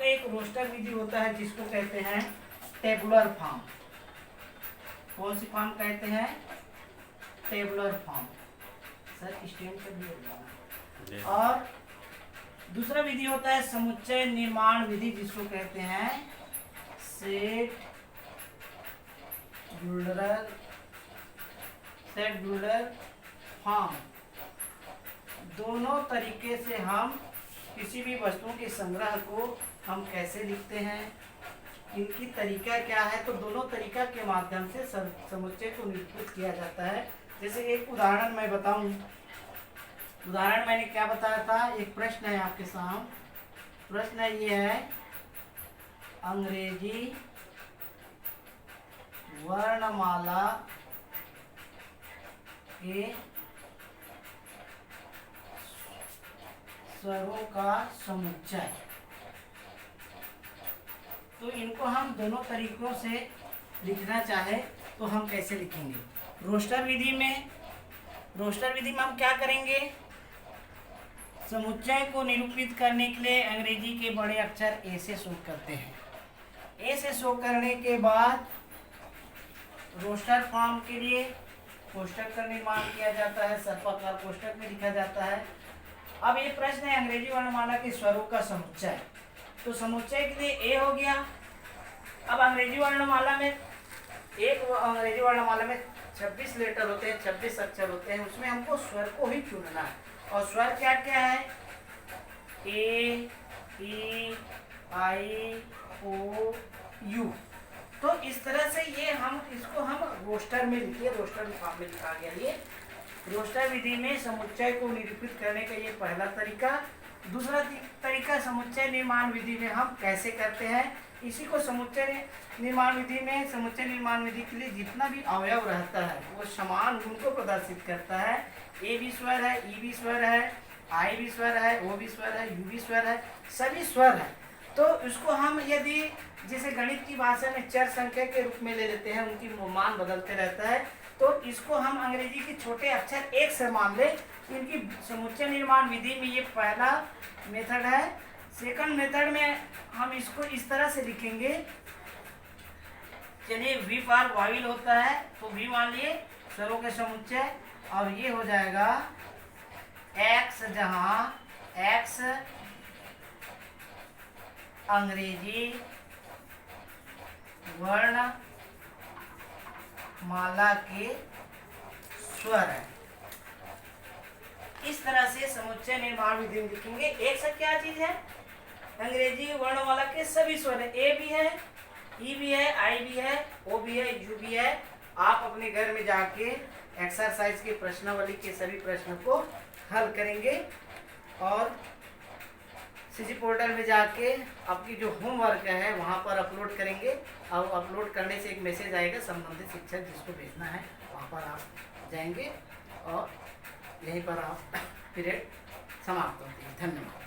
आपका एक रोस्टर विधि होता है जिसको कहते हैं टेबुलर फॉर्म। कौन सी फॉर्म कहते हैं? Tabular form. सर स्टैंड पे भी होगा। और दूसरा विधि होता है समुच्चय निर्माण विधि जिसको कहते हैं सेट बिल्डर फॉर्म। दोनों तरीके से हम किसी भी वस्तुओं के संग्रह को हम कैसे लिखते हैं, इनकी तरीका क्या है, तो दोनों तरीका के माध्यम से समुच्चय को निरूपित किया जाता है। जैसे एक उदाहरण मैं बताऊं, उदाहरण मैंने क्या बताया था, एक प्रश्न है आपके सामने। प्रश्न ये है अंग्रेजी वर्णमाला के स्वरों का समुच्चय। तो इनको हम दोनों तरीकों से लिखना चाहे तो हम कैसे लिखेंगे? रोस्टर विधि में हम क्या करेंगे? समुच्चय को निरूपित करने के लिए अंग्रेजी के बड़े अक्षर ए से शो करते हैं। ए से शो करने के बाद रोस्टर फॉर्म के लिए कोष्ठक का निर्माण किया जाता है, सर्पाकार कोष्ठक में लिखा जाता है। अब ये प्रश्न है अंग्रेजी वर्णमाला के स्वरों का समुच्चय। तो समुच्चय के लिए ए हो गया। अब अंग्रेजी वर्णमाला में 26 लेटर होते हैं, 26 अक्षर होते हैं, उसमें हमको स्वर को ही चुनना है। और स्वर क्या क्या है? ए, ई, आई, ओ, यू। तो इस तरह से ये इसको हम रोस्टर में लिखिए, रोस्टर फॉर्म में लिखा गया। ये रोस्टर विधि में समुच्चय को निरूपित करने का ये पहला तरीका। दूसरा तरीका समुच्चय निर्माण विधि में हम कैसे करते हैं, इसी को समुच्चय निर्माण विधि में, समुच्चय निर्माण विधि के लिए जितना भी अवयव रहता है वो समान गुण को प्रदर्शित करता है। ए भी स्वर है, ई भी स्वर है, आई भी स्वर है, ओ भी स्वर है, यू भी स्वर है, सभी स्वर है। तो इसको हम यदि जैसे गणित की भाषा में चर संख्या के रूप में ले लेते हैं, उनकी मान बदलते रहता है, तो इसको हम अंग्रेजी के छोटे अक्षर एक से मान ले। इनकी समुच्चय निर्माण विधि में ये पहला मेथड है। सेकंड मेथड में हम इसको इस तरह से लिखेंगे। चलिए वी फॉर वाइल होता है, तो वी मान लिए स्वरों के समुच्चय, और ये हो जाएगा एक्स, जहाँ एक्स अंग्रेजी वर्ण माला के स्वर है। इस तरह से समुच्चय निर्माण विधि में लिखेंगे। एक से क्या चीज है? अंग्रेजी वर्णमाला के सभी स्वर है। ए भी है, ई भी है, आई भी है, ओ भी है, यू भी है। आप अपने घर में जाके एक्सरसाइज के प्रश्नावली के सभी प्रश्नों को हल करेंगे और सीजी पोर्टल में जाके आपकी जो होमवर्क है वहाँ पर अपलोड करेंगे। और अपलोड करने से एक मैसेज आएगा संबंधित शिक्षक जिसको भेजना है, वहाँ पर आप जाएंगे और यहीं पर आप पीरियड समाप्त होती है। धन्यवाद।